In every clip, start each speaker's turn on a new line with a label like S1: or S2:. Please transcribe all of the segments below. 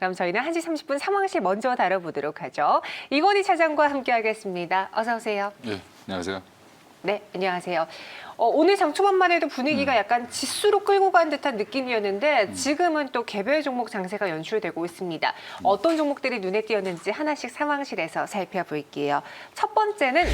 S1: 그럼 저희는 1시 30분 상황실 먼저 다뤄보도록 하죠. 이건희 차장과 함께하겠습니다. 어서 오세요.
S2: 네, 안녕하세요.
S1: 네, 안녕하세요. 오늘 장 초반만 해도 분위기가 약간 지수로 끌고 간 듯한 느낌이었는데 지금은 또 개별 종목 장세가 연출되고 있습니다. 어떤 종목들이 눈에 띄었는지 하나씩 상황실에서 살펴볼게요. 첫 번째는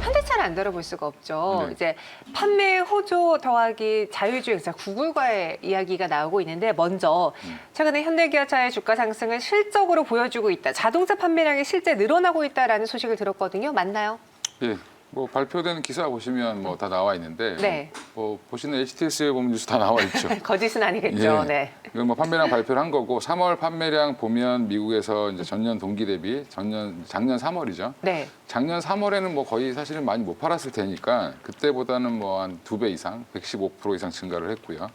S1: 현대차를 안 다뤄볼 수가 없죠.
S2: 네.
S1: 이제 판매 호조 더하기 자율주행차 구글과의 이야기가 나오고 있는데 먼저 최근에 현대기아차의 주가 상승을 실적으로 보여주고 있다. 자동차 판매량이 실제 늘어나고 있다라는 소식을 들었거든요. 맞나요?
S2: 예, 뭐 발표되는 기사 보시면 뭐 다 나와 있는데,
S1: 네.
S2: 뭐 보시는 HTS에 보면 뉴스 다 나와 있죠.
S1: 거짓은 아니겠죠.
S2: 예.
S1: 네.
S2: 이건 뭐 판매량 발표를 한 거고, 3월 판매량 보면 미국에서 이제 전년 동기 대비 작년 3월이죠.
S1: 네.
S2: 작년 3월에는 뭐 거의 사실은 많이 못 팔았을 테니까 그때보다는 뭐 한 2배 이상, 115% 이상 증가를 했고요.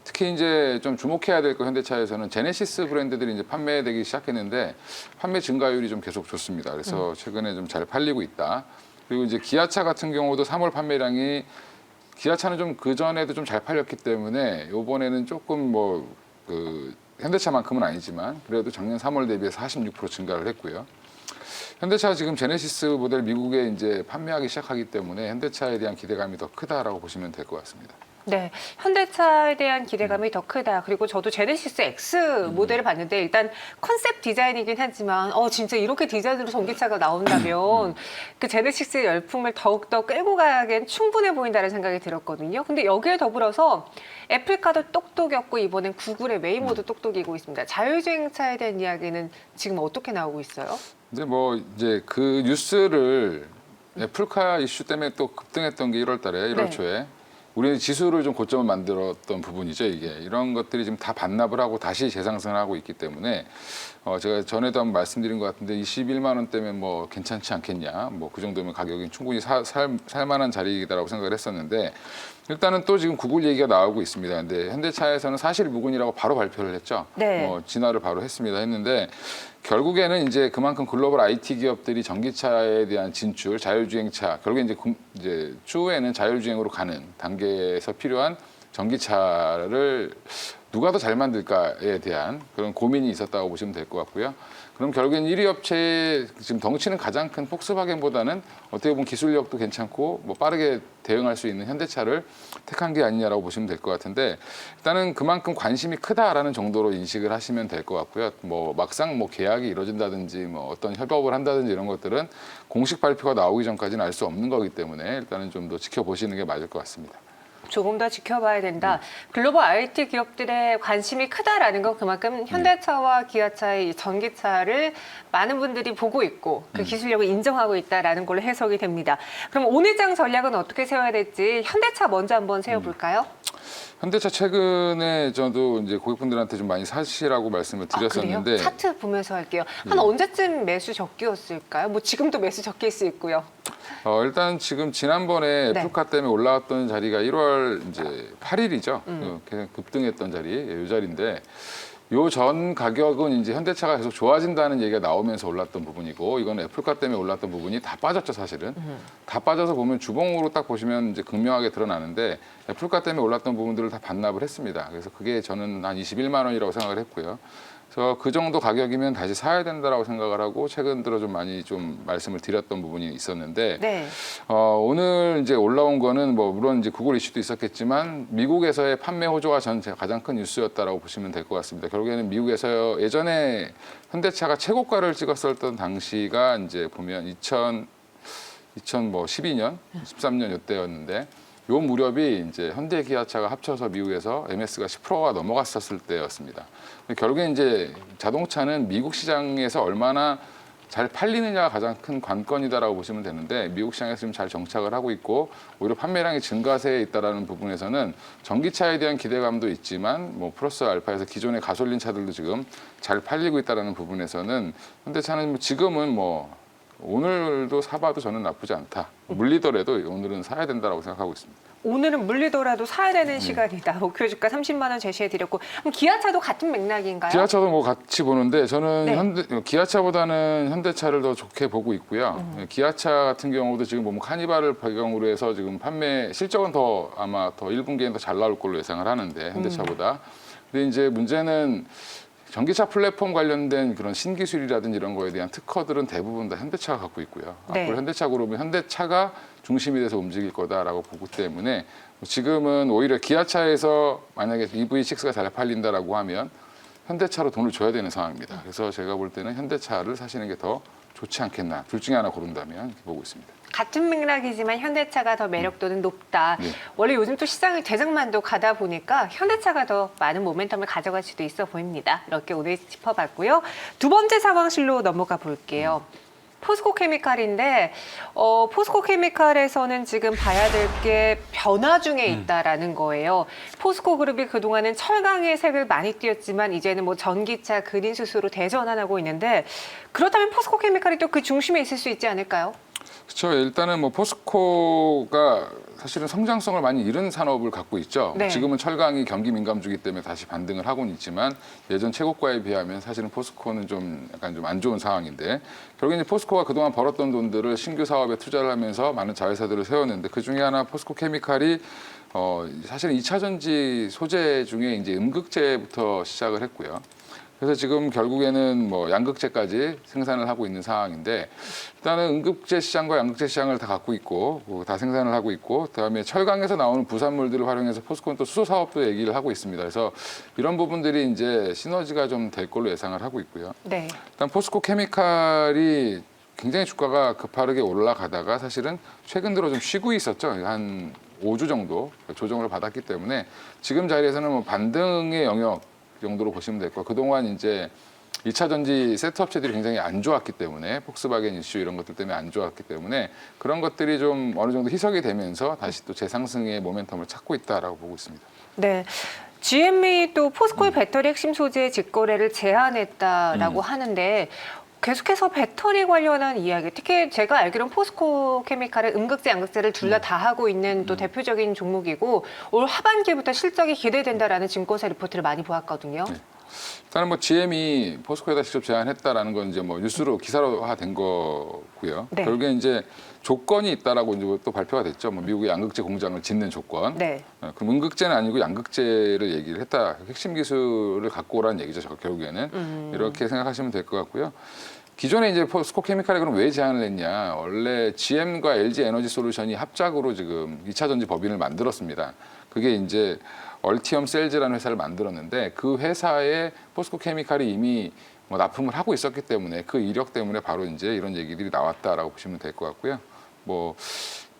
S2: 특히 이제 좀 주목해야 될 거 현대차에서는 제네시스 브랜드들이 이제 판매되기 시작했는데 판매 증가율이 좀 계속 좋습니다. 그래서 최근에 좀 잘 팔리고 있다. 그리고 이제 기아차 같은 경우도 3월 판매량이 기아차는 좀 그전에도 좀 잘 팔렸기 때문에 이번에는 조금 뭐 그 현대차만큼은 아니지만 그래도 작년 3월 대비해서 46% 증가를 했고요. 현대차 지금 제네시스 모델 미국에 이제 판매하기 시작하기 때문에 현대차에 대한 기대감이 더 크다라고 보시면 될 것 같습니다.
S1: 네, 현대차에 대한 기대감이 더 크다. 그리고 저도 제네시스 X 모델을 봤는데 일단 컨셉 디자인이긴 하지만 진짜 이렇게 디자인으로 전기차가 나온다면 그 제네시스의 열풍을 더욱더 끌고 가기엔 충분해 보인다는 생각이 들었거든요. 근데 여기에 더불어서 애플카도 똑똑이었고 이번엔 구글의 웨이모도 똑똑이고 있습니다. 자율주행차에 대한 이야기는 지금 어떻게 나오고 있어요?
S2: 이제 뭐 이제 그 뉴스를 애플카 이슈 때문에 또 급등했던 게 1월 달에 1월
S1: 네.
S2: 초에 우리는 지수를 좀 고점을 만들었던 부분이죠. 이게 이런 것들이 지금 다 반납을 하고 다시 재상승을 하고 있기 때문에 제가 전에도 한번 말씀드린 것 같은데 21만 원대면 뭐 괜찮지 않겠냐, 뭐 그 정도면 가격이 충분히 살 만한 자리이다라고 생각을 했었는데 일단은 또 지금 구글 얘기가 나오고 있습니다. 근데 현대차에서는 사실무근이라고 바로 발표를 했죠.
S1: 네.
S2: 진화를 바로 했습니다. 했는데 결국에는 이제 그만큼 글로벌 IT 기업들이 전기차에 대한 진출, 자율주행차, 결국에 이제 추후에는 자율주행으로 가는 단계에서 필요한 전기차를 누가 더 잘 만들까에 대한 그런 고민이 있었다고 보시면 될 것 같고요. 그럼 결국엔 1위 업체의 지금 덩치는 가장 큰 폭스바겐보다는 어떻게 보면 기술력도 괜찮고 뭐 빠르게 대응할 수 있는 현대차를 택한 게 아니냐라고 보시면 될 것 같은데 일단은 그만큼 관심이 크다라는 정도로 인식을 하시면 될 것 같고요. 뭐 막상 뭐 계약이 이루어진다든지 뭐 어떤 협업을 한다든지 이런 것들은 공식 발표가 나오기 전까지는 알 수 없는 거기 때문에 일단은 좀 더 지켜보시는 게 맞을 것 같습니다.
S1: 조금 더 지켜봐야 된다. 글로벌 IT 기업들의 관심이 크다라는 건 그만큼 현대차와 기아차의 이 전기차를 많은 분들이 보고 있고 그 기술력을 인정하고 있다라는 걸로 해석이 됩니다. 그럼 오늘 장 전략은 어떻게 세워야 될지 현대차 먼저 한번 세워볼까요?
S2: 현대차 최근에 저도 이제 고객분들한테 좀 많이 사시라고 말씀을 드렸었는데
S1: 그래요? 차트 보면서 할게요. 한 언제쯤 매수 적기였을까요? 뭐 지금도 매수 적기일 수 있고요.
S2: 일단 지금 지난번에
S1: 네.
S2: 애플카 때문에 올라왔던 자리가 1월 이제 8일이죠. 그냥 급등했던 자리, 이 자리인데 요 전 가격은 이제 현대차가 계속 좋아진다는 얘기가 나오면서 올랐던 부분이고 이건 애플카 때문에 올랐던 부분이 다 빠졌죠, 사실은. 다 빠져서 보면 주봉으로 딱 보시면 이제 극명하게 드러나는데 애플카 때문에 올랐던 부분들을 다 반납을 했습니다. 그래서 그게 저는 한 21만 원이라고 생각을 했고요. 그래서 그 정도 가격이면 다시 사야 된다라고 생각을 하고 최근 들어 좀 많이 좀 말씀을 드렸던 부분이 있었는데
S1: 네.
S2: 오늘 이제 올라온 거는 뭐 물론 이제 구글 이슈도 있었겠지만 미국에서의 판매 호조가 전 가장 큰 뉴스였다라고 보시면 될 것 같습니다. 결국에는 미국에서 예전에 현대차가 최고가를 찍었었던 당시가 이제 보면 2012년, 13년 이때였는데 요 무렵이 이제 현대 기아차가 합쳐서 미국에서 MS가 10%가 넘어갔었을 때였습니다. 결국에 이제 자동차는 미국 시장에서 얼마나 잘 팔리느냐가 가장 큰 관건이다라고 보시면 되는데 미국 시장에서 지금 잘 정착을 하고 있고 오히려 판매량이 증가세에 있다라는 부분에서는 전기차에 대한 기대감도 있지만 뭐 플러스 알파에서 기존의 가솔린 차들도 지금 잘 팔리고 있다라는 부분에서는 현대차는 뭐 지금은 뭐 오늘도 사봐도 저는 나쁘지 않다. 물리더라도 오늘은 사야 된다라고 생각하고 있습니다.
S1: 오늘은 물리더라도 사야 되는 시간이다. 목표 주가 30만 원 제시해드렸고 그럼 기아차도 같은 맥락인가요?
S2: 기아차도 뭐 같이 보는데 저는
S1: 네.
S2: 기아차보다는 현대차를 더 좋게 보고 있고요. 기아차 같은 경우도 지금 보면 카니발을 배경으로 해서 지금 판매 실적은 더 아마 더 1분기에는 더 잘 나올 걸로 예상을 하는데 현대차보다. 근데 이제 문제는 전기차 플랫폼 관련된 그런 신기술이라든지 이런 거에 대한 특허들은 대부분 다 현대차가 갖고 있고요.
S1: 네.
S2: 앞으로 현대차 그룹은 현대차가 중심이 돼서 움직일 거다라고 보기 때문에 지금은 오히려 기아차에서 만약에 EV6가 잘 팔린다라고 하면 현대차로 돈을 줘야 되는 상황입니다. 그래서 제가 볼 때는 현대차를 사시는 게 더 좋지 않겠나. 둘 중에 하나 고른다면 이렇게 보고 있습니다.
S1: 같은 맥락이지만 현대차가 더 매력도는 높다.
S2: 네.
S1: 원래 요즘 또 시장을 대장만도 가다 보니까 현대차가 더 많은 모멘텀을 가져갈 수도 있어 보입니다. 이렇게 오늘 짚어봤고요. 두 번째 상황실로 넘어가 볼게요. 포스코 케미칼인데 포스코 케미칼에서는 지금 봐야 될 게 변화 중에 있다라는 거예요. 포스코 그룹이 그동안은 철강의 색을 많이 띄었지만 이제는 뭐 전기차, 그린 수소로 대전환하고 있는데 그렇다면 포스코 케미칼이 또 그 중심에 있을 수 있지 않을까요?
S2: 그렇죠. 일단은 뭐 포스코가 사실은 성장성을 많이 잃은 산업을 갖고 있죠.
S1: 네.
S2: 지금은 철강이 경기 민감주기 때문에 다시 반등을 하고는 있지만 예전 최고가에 비하면 사실은 포스코는 좀 약간 좀 안 좋은 상황인데 결국 이제 포스코가 그동안 벌었던 돈들을 신규 사업에 투자를 하면서 많은 자회사들을 세웠는데 그 중에 하나 포스코 케미칼이 사실은 2차 전지 소재 중에 이제 음극재부터 시작을 했고요. 그래서 지금 결국에는 뭐 양극재까지 생산을 하고 있는 상황인데 일단은 음극재 시장과 양극재 시장을 다 갖고 있고 다 생산을 하고 있고 그다음에 철강에서 나오는 부산물들을 활용해서 포스코는 또 수소 사업도 얘기를 하고 있습니다. 그래서 이런 부분들이 이제 시너지가 좀 될 걸로 예상을 하고 있고요.
S1: 네.
S2: 일단 포스코 케미칼이 굉장히 주가가 급하게 올라가다가 사실은 최근 들어 좀 쉬고 있었죠. 한 5주 정도 조정을 받았기 때문에 지금 자리에서는 뭐 반등의 영역 정도로 보시면 될 거고 그동안 이제 2차 전지 세트 업체들이 굉장히 안 좋았기 때문에 폭스바겐 이슈 이런 것들 때문에 안 좋았기 때문에 그런 것들이 좀 어느 정도 희석이 되면서 다시 또 재상승의 모멘텀을 찾고 있다라고 보고 있습니다.
S1: 네. GM이 또 포스코의 배터리 핵심 소재 직거래를 제한했다라고 하는데 계속해서 배터리 관련한 이야기, 특히 제가 알기로는 포스코 케미칼은 음극재, 양극재를 둘 다 하고 있는 또 대표적인 종목이고 올 하반기부터 실적이 기대된다라는 증권사 리포트를 많이 보았거든요.
S2: 네. 일단은 뭐 GM이 포스코에다 직접 제안했다라는 건 이제 뭐 뉴스로 기사로화된 거고요.
S1: 네.
S2: 결국에 이제 조건이 있다라고 이제 또 발표가 됐죠. 뭐 미국의 양극재 공장을 짓는 조건.
S1: 네.
S2: 그럼 음극재는 아니고 양극재를 얘기를 했다. 핵심 기술을 갖고 오라는 얘기죠. 결국에는 이렇게 생각하시면 될 것 같고요. 기존에 이제 포스코 케미칼이 그럼 왜 제안을 했냐? 원래 GM과 LG 에너지 솔루션이 합작으로 지금 2차 전지 법인을 만들었습니다. 그게 이제 얼티엄 셀즈라는 회사를 만들었는데 그 회사에 포스코 케미칼이 이미 뭐 납품을 하고 있었기 때문에 그 이력 때문에 바로 이제 이런 얘기들이 나왔다라고 보시면 될 것 같고요. 뭐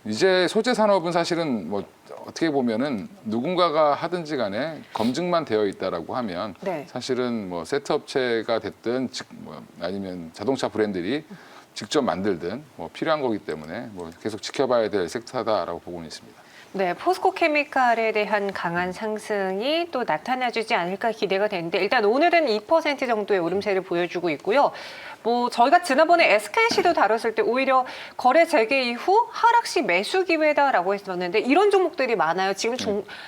S2: 이제 소재 산업은 사실은 뭐 어떻게 보면은 누군가가 하든지 간에 검증만 되어 있다라고 하면
S1: 네.
S2: 사실은 뭐 세트 업체가 됐든 뭐 아니면 자동차 브랜드들이 직접 만들든 뭐 필요한 거기 때문에 뭐 계속 지켜봐야 될 섹터다라고 보고는 있습니다.
S1: 네, 포스코 케미칼에 대한 강한 상승이 또 나타나주지 않을까 기대가 되는데 일단 오늘은 2% 정도의 오름세를 보여주고 있고요. 뭐 저희가 지난번에 SKC도 다뤘을 때 오히려 거래 재개 이후 하락시 매수 기회다라고 했었는데 이런 종목들이 많아요. 지금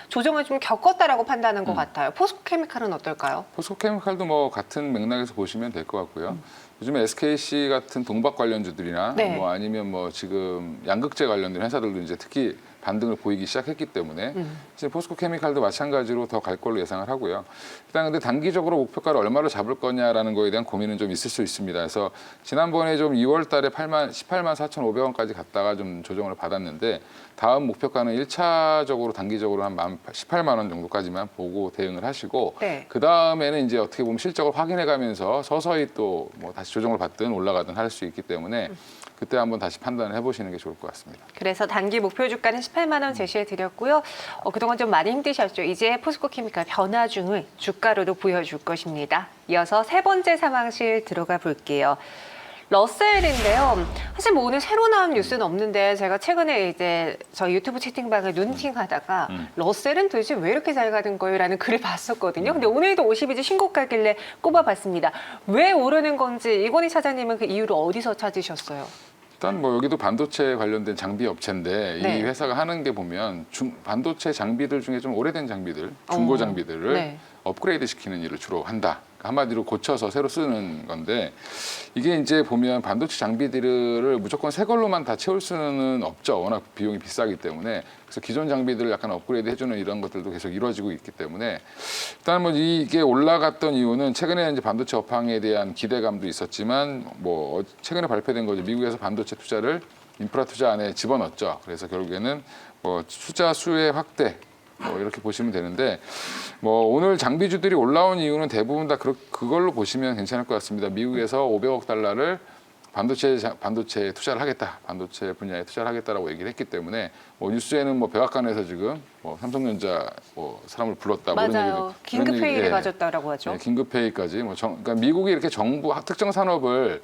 S1: 조정을 좀 겪었다라고 판단한 것 같아요. 포스코 케미칼은 어떨까요?
S2: 포스코 케미칼도 뭐 같은 맥락에서 보시면 될 것 같고요. 요즘에 SKC 같은 동박 관련주들이나
S1: 네.
S2: 뭐 아니면 뭐 지금 양극재 관련된 회사들도 이제 특히 반등을 보이기 시작했기 때문에 이제 포스코 케미칼도 마찬가지로 더 갈 걸로 예상을 하고요. 일단 근데 단기적으로 목표가를 얼마로 잡을 거냐라는 거에 대한 고민은 좀 있을 수 있습니다. 그래서 지난번에 좀 2월 달에 18만 4,500원까지 갔다가 좀 조정을 받았는데 다음 목표가는 1차적으로 단기적으로 한 18만 원 정도까지만 보고 대응을 하시고
S1: 네.
S2: 그 다음에는 이제 어떻게 보면 실적을 확인해 가면서 서서히 또 뭐 다시 조정을 받든 올라가든 할 수 있기 때문에 그때 한번 다시 판단을 해보시는 게 좋을 것 같습니다.
S1: 그래서 단기 목표 주가는 18만 원 제시해 드렸고요. 그동안 좀 많이 힘드셨죠. 이제 포스코 케미칼 변화 중을 주가로도 보여줄 것입니다. 이어서 세 번째 상황실 들어가 볼게요. 러셀인데요. 사실 뭐 오늘 새로 나온 뉴스는 없는데 제가 최근에 이제 저희 유튜브 채팅방을 눈팅하다가 러셀은 도대체 왜 이렇게 잘 가는 거예요? 라는 글을 봤었거든요. 근데 오늘도 52주 신고가길래 꼽아봤습니다. 왜 오르는 건지 이건희 차장님은 그 이유를 어디서 찾으셨어요?
S2: 일단 뭐 여기도 반도체 관련된 장비 업체인데
S1: 네.
S2: 이 회사가 하는 게 보면 반도체 장비들 중에 좀 오래된 장비들, 중고 장비들을
S1: 네.
S2: 업그레이드 시키는 일을 주로 한다. 한마디로 고쳐서 새로 쓰는 건데 이게 이제 보면 반도체 장비들을 무조건 새 걸로만 다 채울 수는 없죠. 워낙 비용이 비싸기 때문에. 그래서 기존 장비들을 약간 업그레이드 해주는 이런 것들도 계속 이루어지고 있기 때문에 일단 뭐 이게 올라갔던 이유는 최근에 이제 반도체 업황에 대한 기대감도 있었지만 뭐 최근에 발표된 거죠. 미국에서 반도체 투자를 인프라 투자 안에 집어넣었죠. 그래서 결국에는 뭐 투자 수의 확대 뭐 이렇게 보시면 되는데 뭐 오늘 장비주들이 올라온 이유는 대부분 다 그걸로 보시면 괜찮을 것 같습니다. 미국에서 500억 달러를 반도체 투자를 하겠다, 반도체 분야에 투자를 하겠다라고 얘기를 했기 때문에 뭐 뉴스에는 뭐 백악관에서 지금 뭐 삼성전자 뭐 사람을 불렀다, 뭐 이런
S1: 맞아요.
S2: 얘기도
S1: 긴급 회의를 가졌다라고 하죠.
S2: 네, 긴급 회의까지 그러니까 미국이 이렇게 정부 특정 산업을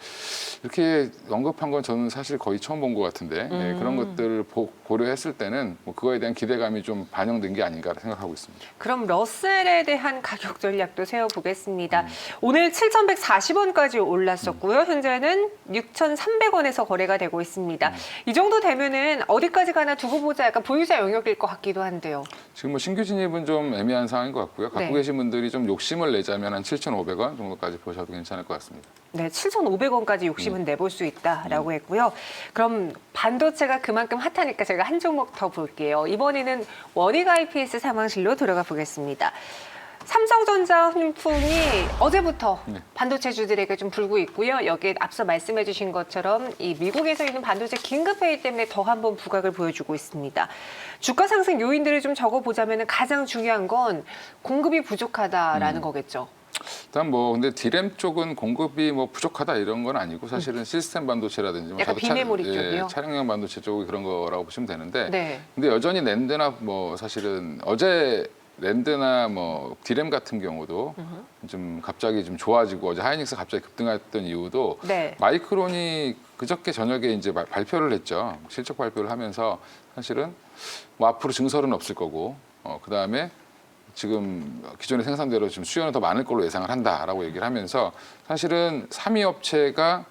S2: 이렇게 언급한 건 저는 사실 거의 처음 본 것 같은데 네, 그런 것들을 고려했을 때는 뭐 그거에 대한 기대감이 좀 반영된 게 아닌가 생각하고 있습니다.
S1: 그럼 러셀에 대한 가격 전략도 세워보겠습니다. 오늘 7,140원까지 올랐었고요. 현재는 6,300원에서 거래가 되고 있습니다. 이 정도 되면은 어디까지 가나 두고 보자 약간 보유자 영역일 것 같기도 한데요.
S2: 지금 뭐 신규 진입은 좀 애매한 상황인 것 같고요. 갖고
S1: 네.
S2: 계신 분들이 좀 욕심을 내자면 한 7,500원 정도까지 보셔도 괜찮을 것 같습니다.
S1: 네, 7,500원까지 욕심은 내볼 수 있다라고 했고요. 그럼 반도체가 그만큼 핫하니까 제가 한 종목 더 볼게요. 이번에는 원익 IPS 상황실로 들어가 보겠습니다. 삼성전자 훈풍이 어제부터 반도체주들에게 좀 불고 있고요. 여기에 앞서 말씀해 주신 것처럼 이 미국에서 있는 반도체 긴급회의 때문에 더 한 번 부각을 보여주고 있습니다. 주가 상승 요인들을 좀 적어보자면 가장 중요한 건 공급이 부족하다라는 거겠죠.
S2: 일단 뭐 근데 디램 쪽은 공급이 뭐 부족하다 이런 건 아니고 사실은 시스템 반도체라든지 뭐
S1: 약간 비메모리 쪽이요?
S2: 차량용 반도체 쪽이 그런 거라고 보시면 되는데
S1: 네.
S2: 근데 여전히 랜드나 뭐 사실은 어제 랜드나 뭐 디램 같은 경우도 좀 갑자기 좀 좋아지고 어제 하이닉스 갑자기 급등했던 이유도
S1: 네.
S2: 마이크론이 그저께 저녁에 이제 발표를 했죠. 실적 발표를 하면서 사실은 뭐 앞으로 증설은 없을 거고 그다음에 지금 기존의 생산대로 지금 수요는 더 많을 걸로 예상을 한다라고 얘기를 하면서 사실은 3위 업체가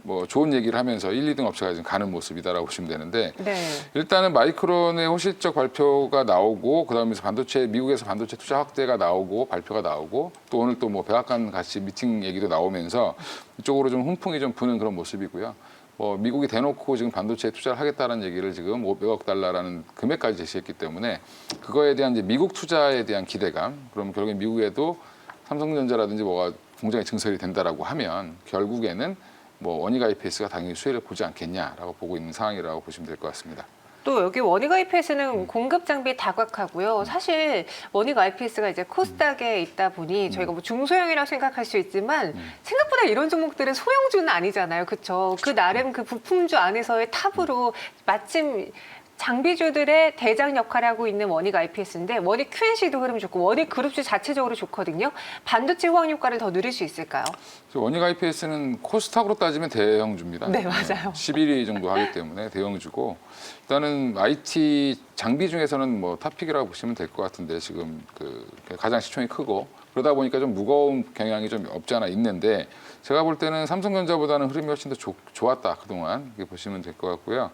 S2: 뭐 좋은 얘기를 하면서 1, 2등 업체가 지금 가는 모습이다라고 보시면 되는데
S1: 네.
S2: 일단은 마이크론의 호실적 발표가 나오고 그다음에 미국에서 반도체 투자 확대가 나오고 발표가 나오고 또 오늘 또 뭐 백악관 같이 미팅 얘기도 나오면서 이쪽으로 좀 훈풍이 좀 부는 그런 모습이고요. 뭐 미국이 대놓고 지금 반도체에 투자를 하겠다는 얘기를 지금 500억 달러라는 금액까지 제시했기 때문에 그거에 대한 이제 미국 투자에 대한 기대감, 그럼 결국에 미국에도 삼성전자라든지 뭐가 공장에 증설이 된다라고 하면 결국에는 뭐 원익 IPS가 당연히 수혜를 보지 않겠냐라고 보고 있는 상황이라고 보시면 될 것 같습니다.
S1: 또 여기 원익 IPS는 공급 장비 다각하고요. 사실 원익 IPS가 이제 코스닥에 있다 보니 저희가 뭐 중소형이라고 생각할 수 있지만 생각보다 이런 종목들은 소형주는 아니잖아요. 그렇죠? 그 나름 그 부품주 안에서의 탑으로 마침 장비주들의 대장 역할을 하고 있는 원익 IPS인데 원익 Q&C도 흐름이 좋고 원익 그룹주 자체적으로 좋거든요. 반도체 호황 효과를 더 누릴 수 있을까요?
S2: 원익 IPS는 코스닥으로 따지면 대형주입니다.
S1: 네, 맞아요.
S2: 11위 정도 하기 때문에 대형주고 일단은 IT 장비 중에서는 뭐 탑픽이라고 보시면 될 것 같은데 지금 그 가장 시총이 크고 그러다 보니까 좀 무거운 경향이 좀 없지 않아 있는데 제가 볼 때는 삼성전자보다는 흐름이 훨씬 더 좋았다 그동안 이렇게 보시면 될 것 같고요.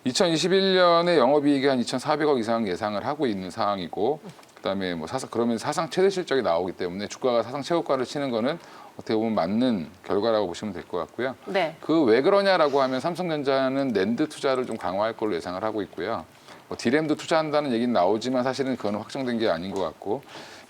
S2: 2021년에 영업이익이 한 2,400억 이상 예상을 하고 있는 상황이고 그다음에 뭐 그러면 사상 최대 실적이 나오기 때문에 주가가 사상 최고가를 치는 거는 어떻게 보면 맞는 결과라고 보시면 될 것 같고요.
S1: 네.
S2: 그 왜 그러냐라고 하면 삼성전자는 낸드 투자를 좀 강화할 걸로 예상을 하고 있고요. 뭐 디램도 투자한다는 얘기는 나오지만 사실은 그건 확정된 게 아닌 것 같고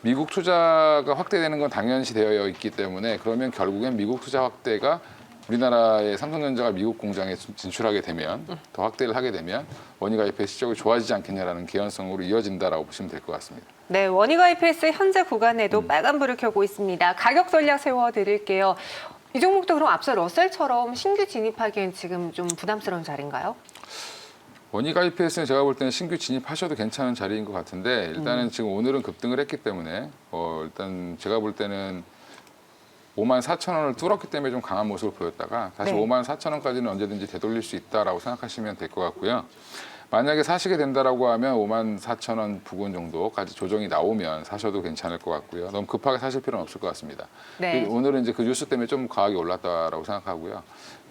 S2: 미국 투자가 확대되는 건 당연시 되어 있기 때문에 그러면 결국엔 미국 투자 확대가 우리나라의 삼성전자가 미국 공장에 진출하게 되면 더 확대를 하게 되면 원익 IPS 시적이 좋아지지 않겠냐라는 개연성으로 이어진다라고 보시면 될 것 같습니다.
S1: 네, 원익 IPS 현재 구간에도 빨간불을 켜고 있습니다. 가격 전략 세워드릴게요. 이 종목도 그럼 앞서 러셀처럼 신규 진입하기엔 지금 좀 부담스러운 자리인가요?
S2: 원익 IPS는 제가 볼 때는 신규 진입하셔도 괜찮은 자리인 것 같은데 일단은 지금 오늘은 급등을 했기 때문에 일단 제가 볼 때는 54,000원을 뚫었기 때문에 좀 강한 모습을 보였다가 다시
S1: 네.
S2: 54,000원까지는 언제든지 되돌릴 수 있다라고 생각하시면 될 것 같고요. 만약에 사시게 된다라고 하면 54,000원 부근 정도까지 조정이 나오면 사셔도 괜찮을 것 같고요. 너무 급하게 사실 필요는 없을 것 같습니다.
S1: 네.
S2: 오늘은 이제 그 뉴스 때문에 좀 과하게 올랐다라고 생각하고요.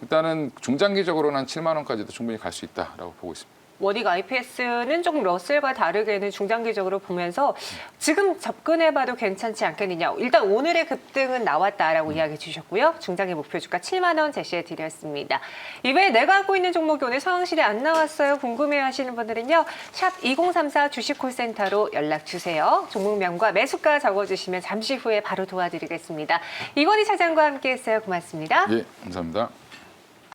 S2: 일단은 중장기적으로는 한 7만 원까지도 충분히 갈 수 있다라고 보고 있습니다.
S1: 원익 IPS는 조금 러셀과 다르게는 중장기적으로 보면서 지금 접근해봐도 괜찮지 않겠느냐. 일단 오늘의 급등은 나왔다라고 이야기해 주셨고요. 중장기 목표 주가 7만 원 제시해 드렸습니다. 이외에 내가 하고 있는 종목이 오늘 상황실에 안 나왔어요. 궁금해하시는 분들은요. 샵 2034 주식콜센터로 연락 주세요. 종목명과 매수가 적어주시면 잠시 후에 바로 도와드리겠습니다. 이건희 차장과 함께했어요. 고맙습니다.
S2: 예, 감사합니다.